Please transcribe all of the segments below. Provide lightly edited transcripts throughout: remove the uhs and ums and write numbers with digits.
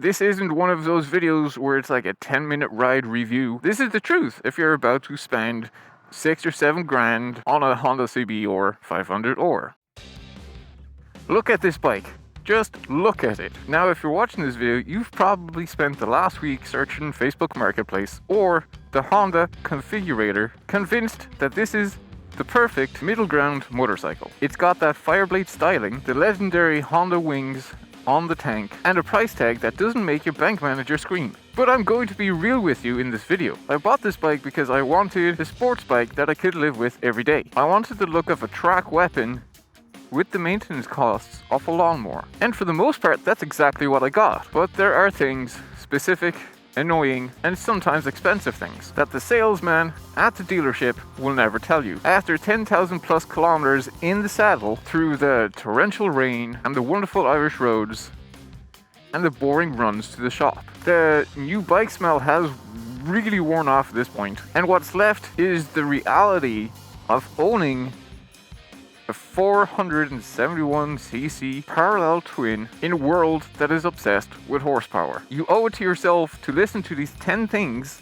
This isn't one of those videos where it's like a 10-minute ride review. This is the truth if you're about to spend 6 or 7 grand on a Honda CBR500R. Look at this bike. Just look at it. Now, if you're watching this video, you've probably spent the last week searching Facebook Marketplace or the Honda configurator, convinced that this is the perfect middle ground motorcycle. It's got that Fireblade styling, the legendary Honda wings on the tank, and a price tag that doesn't make your bank manager scream. But I'm going to be real with you in this video. I bought this bike because I wanted a sports bike that I could live with every day. I wanted the look of a track weapon with the maintenance costs of a lawnmower. And for the most part, that's exactly what I got. But there are things, specific, annoying, and sometimes expensive things, that the salesman at the dealership will never tell you. After 10,000 plus kilometers in the saddle, through the torrential rain and the wonderful Irish roads, and the boring runs to the shop, the new bike smell has really worn off at this point, and what's left is the reality of owning a 471cc parallel twin in a world that is obsessed with horsepower. You owe it to yourself to listen to these 10 things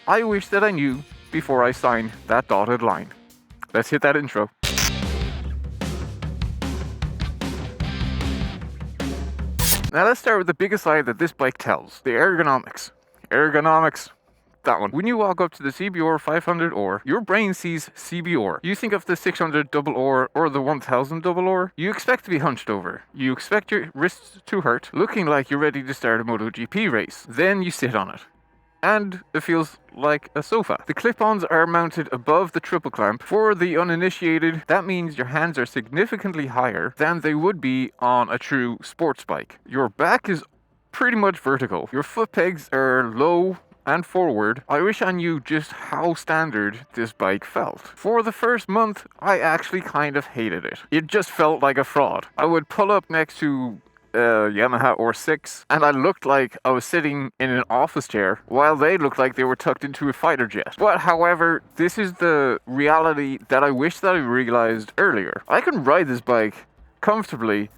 I wish that I knew before I signed that dotted line. Let's hit that intro. Now let's start with the biggest lie that this bike tells: the ergonomics. Ergonomics. That one. When you walk up to the CBR500R, your brain sees CBR. You think of the 600RR or the 1000RR. You expect to be hunched over. You expect your wrists to hurt, looking like you're ready to start a MotoGP race. Then you sit on it, and it feels like a sofa. The clip-ons are mounted above the triple clamp. For the uninitiated, that means your hands are significantly higher than they would be on a true sports bike. Your back is pretty much vertical. Your foot pegs are low and forward. I wish I knew just how standard this bike felt. For the first month, I actually kind of hated it. It just felt like a fraud. I would pull up next to Yamaha R6, and I looked like I was sitting in an office chair, while they looked like they were tucked into a fighter jet. But however, this is the reality that I wish that I realized earlier. I can ride this bike comfortably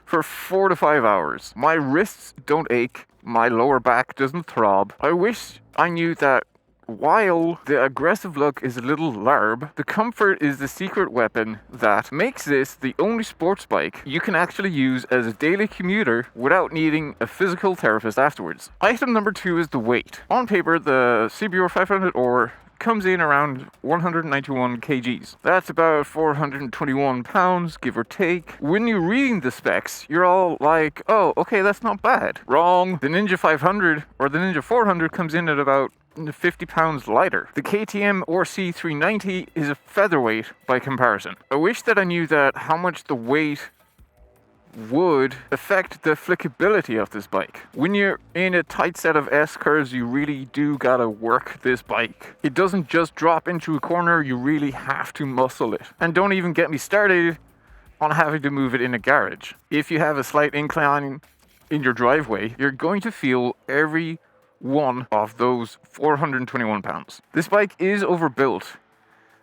for 4 to 5 hours. My wrists don't ache. My lower back doesn't throb. I wish I knew that while the aggressive look is a little larb, the comfort is the secret weapon that makes this the only sports bike you can actually use as a daily commuter without needing a physical therapist afterwards. Item number 2 is the weight. On paper, the CBR500R comes in around 191 kgs. That's about 421 pounds, give or take. When you're reading the specs, you're all like, oh, okay, that's not bad. Wrong. The Ninja 500 or the Ninja 400 comes in at about 50 pounds lighter. The KTM RC390 is a featherweight by comparison. I wish that I knew that how much the weight would affect the flickability of this bike. When you're in a tight set of S-curves, you really do gotta work this bike. It doesn't just drop into a corner, you really have to muscle it. And don't even get me started on having to move it in a garage. If you have a slight incline in your driveway, you're going to feel every one of those 421 pounds. This bike is overbuilt.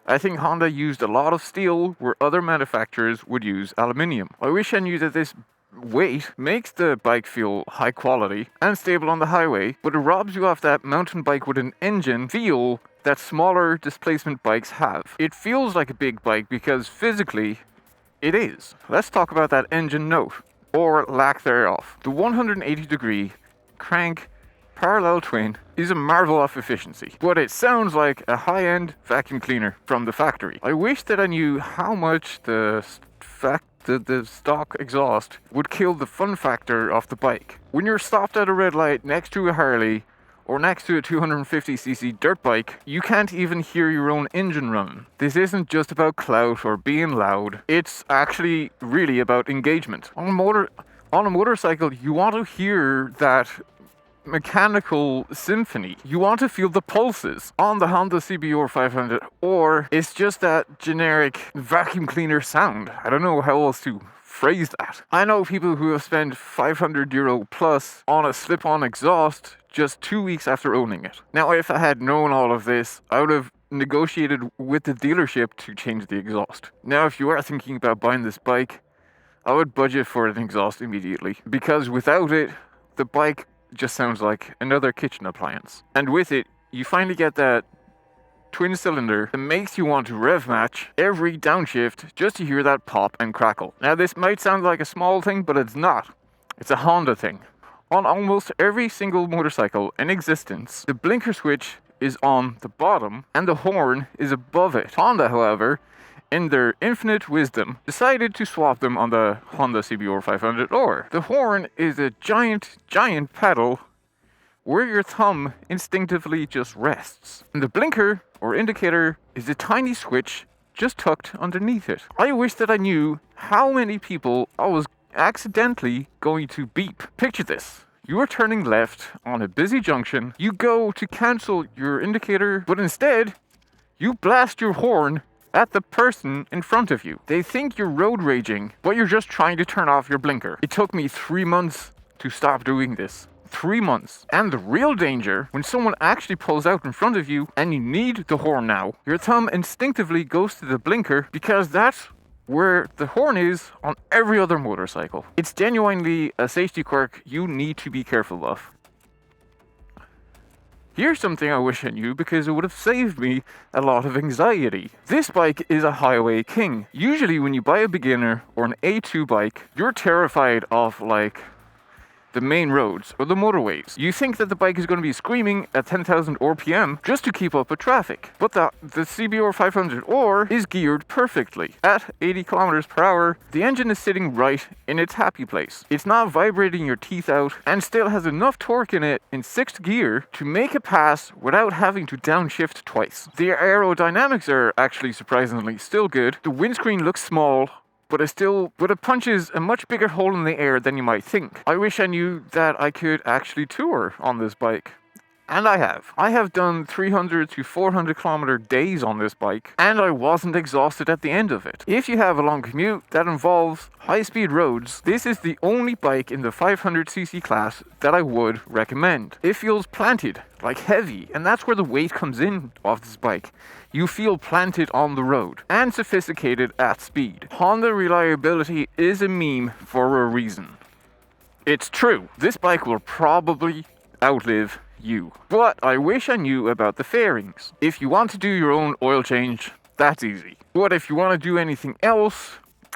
I think Honda used a lot of steel where other manufacturers would use aluminium. I wish I knew that this weight makes the bike feel high quality and stable on the highway, but it robs you of that mountain bike with an engine feel that smaller displacement bikes have. It feels like a big bike because physically it is. Let's talk about that engine note, or lack thereof. The 180-degree crank parallel twin is a marvel of efficiency, but it sounds like a high-end vacuum cleaner from the factory. I wish that I knew how much the stock exhaust would kill the fun factor of the bike. When you're stopped at a red light next to a Harley or next to a 250cc dirt bike, you can't even hear your own engine run. This isn't just about clout or being loud. It's actually really about engagement. On a motorcycle, you want to hear that mechanical symphony. You want to feel the pulses. On the Honda CBR500, or it's just that generic vacuum cleaner sound. I don't know how else to phrase that. I know people who have spent €500 plus on a slip-on exhaust just 2 weeks after owning it. Now, if I had known all of this, I would have negotiated with the dealership to change the exhaust. Now, if you are thinking about buying this bike, I would budget for an exhaust immediately, because without it, the bike just sounds like another kitchen appliance. And with it, you finally get that twin cylinder that makes you want to rev match every downshift just to hear that pop and crackle. Now this might sound like a small thing, but it's not. It's a Honda thing. On almost every single motorcycle in existence, the blinker switch is on the bottom and the horn is above it. Honda, however, in their infinite wisdom, decided to swap them on the Honda CBR500R. The horn is a giant pedal where your thumb instinctively just rests. And the blinker or indicator is a tiny switch just tucked underneath it. I wish that I knew how many people I was accidentally going to beep. Picture this. You are turning left on a busy junction. You go to cancel your indicator, but instead, you blast your horn at the person in front of you. They think you're road raging, but you're just trying to turn off your blinker. It took me 3 months to stop doing this. 3 months. And the real danger, when someone actually pulls out in front of you and you need the horn now, your thumb instinctively goes to the blinker because that's where the horn is on every other motorcycle. It's genuinely a safety quirk you need to be careful of. Here's something I wish I knew because it would have saved me a lot of anxiety. This bike is a highway king. Usually when you buy a beginner or an A2 bike, you're terrified of the main roads or the motorways. You think that the bike is going to be screaming at 10,000 RPM just to keep up with traffic. But the CBR500R is geared perfectly. At 80 kilometers per hour, the engine is sitting right in its happy place. It's not vibrating your teeth out and still has enough torque in it in 6th gear to make a pass without having to downshift twice. The aerodynamics are actually surprisingly still good. The windscreen looks small, but it punches a much bigger hole in the air than you might think. I wish I knew that I could actually tour on this bike. And I have. I have done 300 to 400 kilometer days on this bike, and I wasn't exhausted at the end of it. If you have a long commute that involves high-speed roads, this is the only bike in the 500cc class that I would recommend. It feels planted, like heavy, and that's where the weight comes in of this bike. You feel planted on the road, and sophisticated at speed. Honda reliability is a meme for a reason. It's true, this bike will probably outlive you. But I wish I knew about the fairings. If you want to do your own oil change, that's easy. But if you want to do anything else,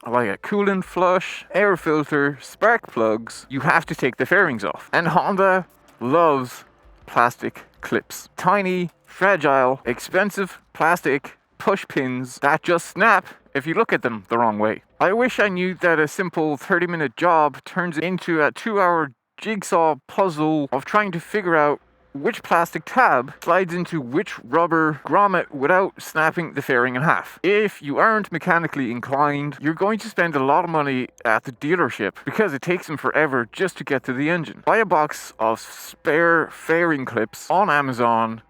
like a coolant flush, air filter, spark plugs, you have to take the fairings off. And Honda loves plastic clips. Tiny, fragile, expensive plastic push pins that just snap if you look at them the wrong way. I wish I knew that a simple 30-minute job turns into a 2-hour jigsaw puzzle of trying to figure out which plastic tab slides into which rubber grommet without snapping the fairing in half. If you aren't mechanically inclined, you're going to spend a lot of money at the dealership because it takes them forever just to get to the engine. Buy a box of spare fairing clips on Amazon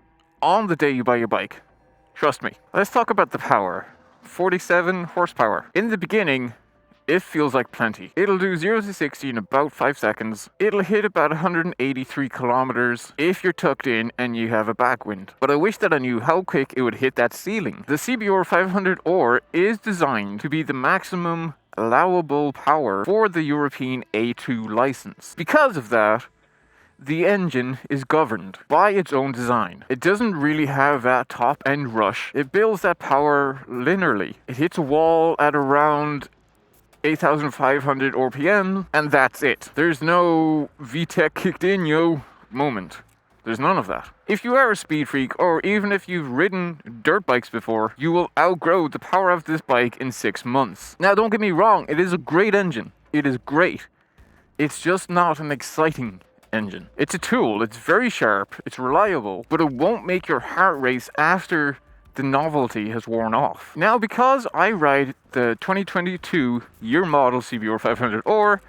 on the day you buy your bike. Trust me. Let's talk about the power. 47 horsepower. In the beginning, it feels like plenty. It'll do 0 to 60 in about 5 seconds. It'll hit about 183 kilometers if you're tucked in and you have a backwind. But I wish that I knew how quick it would hit that ceiling. The CBR500R is designed to be the maximum allowable power for the European A2 license. Because of that, the engine is governed by its own design. It doesn't really have that top end rush. It builds that power linearly. It hits a wall at around 8,500 RPM, and that's it. There's no VTEC kicked in, yo moment. There's none of that. If you are a speed freak, or even if you've ridden dirt bikes before, you will outgrow the power of this bike in 6 months. Now, don't get me wrong, it is a great engine. It is great. It's just not an exciting engine. It's a tool, it's very sharp, it's reliable, but it won't make your heart race after the novelty has worn off. Now, because I ride the 2022 year model CBR500R,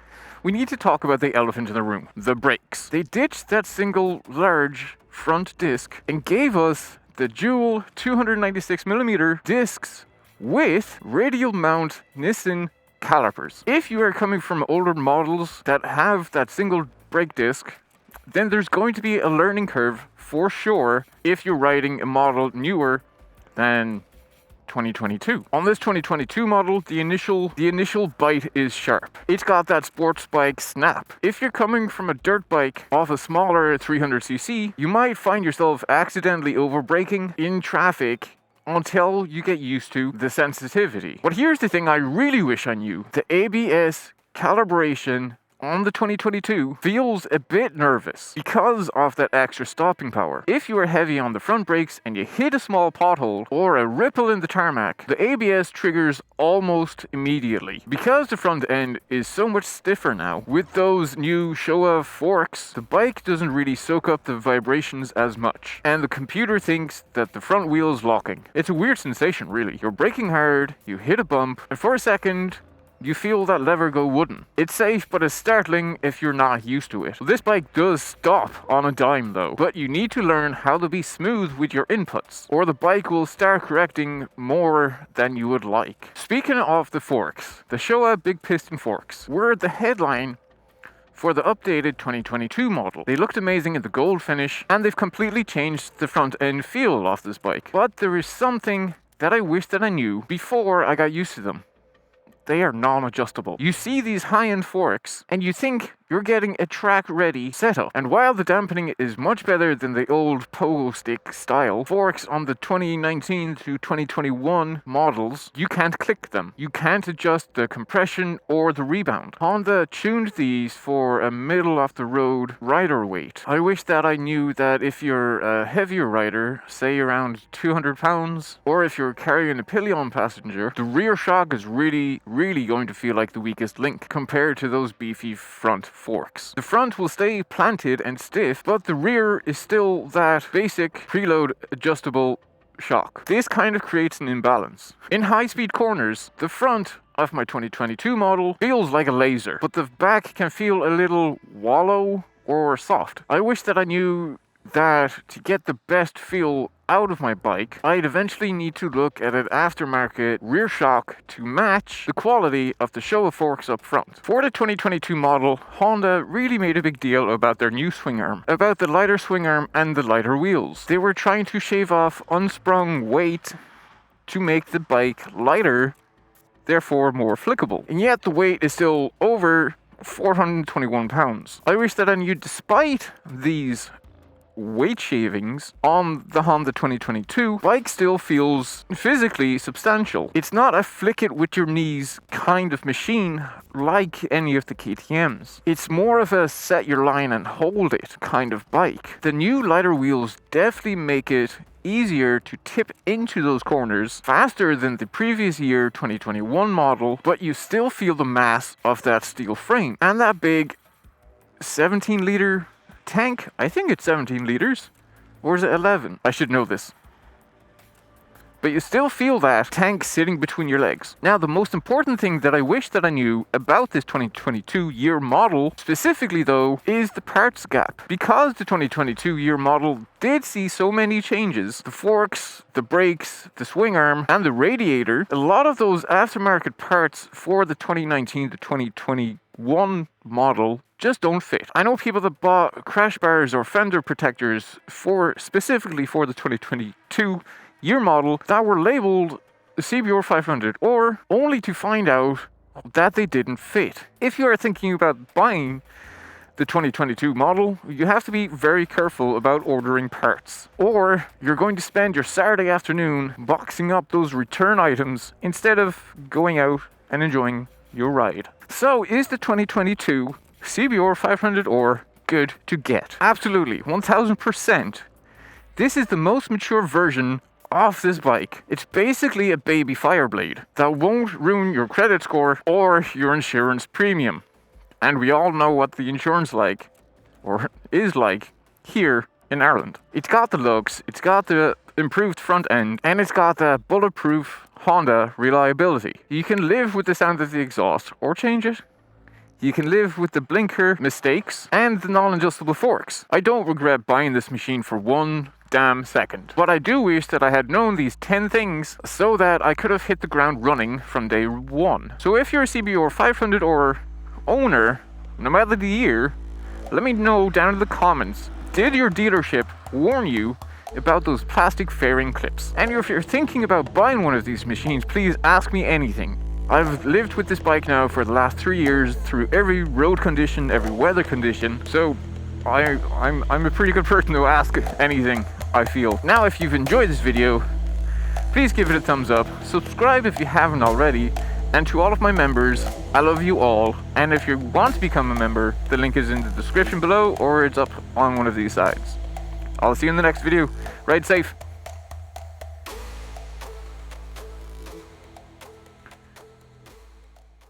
we need to talk about the elephant in the room, the brakes. They ditched that single large front disc and gave us the dual 296mm discs with radial mount Nissan calipers. If you are coming from older models that have that single brake disc, then there's going to be a learning curve for sure if you're riding a model newer than 2022. On this 2022 model, the initial bite is sharp. It's got that sports bike snap. If you're coming from a dirt bike off a smaller 300cc, you might find yourself accidentally over-braking in traffic until you get used to the sensitivity. But here's the thing I really wish I knew. The ABS calibration on the 2022 feels a bit nervous because of that extra stopping power. If you are heavy on the front brakes and you hit a small pothole or a ripple in the tarmac, the ABS triggers almost immediately. Because the front end is so much stiffer now, with those new Showa forks, the bike doesn't really soak up the vibrations as much, and the computer thinks that the front wheel is locking. It's a weird sensation, really. You're braking hard, you hit a bump, and for a second, you feel that lever go wooden. It's safe, but it's startling if you're not used to it. This bike does stop on a dime though, but you need to learn how to be smooth with your inputs, or the bike will start correcting more than you would like. Speaking of the forks, the Showa big piston forks were the headline for the updated 2022 model. They looked amazing in the gold finish, and they've completely changed the front end feel of this bike. But there is something that I wish that I knew before I got used to them. They are non-adjustable. You see these high-end forks and you think you're getting a track-ready setup. And while the dampening is much better than the old pogo stick style forks on the 2019 to 2021 models, you can't click them. You can't adjust the compression or the rebound. Honda tuned these for a middle-of-the-road rider weight. I wish that I knew that if you're a heavier rider, say around 200 pounds, or if you're carrying a pillion passenger, the rear shock is really going to feel like the weakest link compared to those beefy front forks. The front will stay planted and stiff, but the rear is still that basic preload adjustable shock. This kind of creates an imbalance. In high-speed corners, the front of my 2022 model feels like a laser, but the back can feel a little wallow or soft. I wish that I knew that to get the best feel out of my bike, I'd eventually need to look at an aftermarket rear shock to match the quality of the Showa forks up front. For the 2022 model, Honda really made a big deal about their new swing arm, about the lighter swing arm and the lighter wheels. They were trying to shave off unsprung weight to make the bike lighter, therefore more flickable. And yet the weight is still over 421 pounds. I wish that I knew, despite these weight shavings on the Honda 2022, bike still feels physically substantial. It's not a flick it with your knees kind of machine like any of the KTMs. It's more of a set your line and hold it kind of bike. The new lighter wheels definitely make it easier to tip into those corners faster than the previous year 2021 model, but you still feel the mass of that steel frame and that big 17-liter tank. I think it's 17 liters, or is it 11? I should know this. But you still feel that tank sitting between your legs. Now, the most important thing that I wish that I knew about this 2022 year model specifically though is the parts gap. Because the 2022 year model did see so many changes, the forks, the brakes, the swing arm, and the radiator, a lot of those aftermarket parts for the 2019 to 2021 model just don't fit. I know people that bought crash bars or fender protectors specifically for the 2022 year model that were labeled CBR500R only to find out that they didn't fit. If you are thinking about buying the 2022 model, you have to be very careful about ordering parts, or you're going to spend your Saturday afternoon boxing up those return items instead of going out and enjoying your ride. So is the 2022 CBR500R good to get? Absolutely, 1000%. This is the most mature version of this bike. It's basically a baby Fireblade that won't ruin your credit score or your insurance premium. And we all know what the insurance is like here in Ireland. It's got the looks, it's got the improved front end, and it's got the bulletproof Honda reliability. You can live with the sound of the exhaust or change it. You can live with the blinker mistakes and the non-adjustable forks. I don't regret buying this machine for one damn second. But I do wish that I had known these 10 things so that I could have hit the ground running from day one. So if you're a CBR500R owner, no matter the year, let me know down in the comments, did your dealership warn you about those plastic fairing clips. And if you're thinking about buying one of these machines, please ask me anything. I've lived with this bike now for the last 3 years through every road condition, every weather condition, so I'm a pretty good person to ask anything, I feel. Now, if you've enjoyed this video, please give it a thumbs up, subscribe if you haven't already, and to all of my members, I love you all, and if you want to become a member, the link is in the description below or it's up on one of these sides. I'll see you in the next video. Ride safe.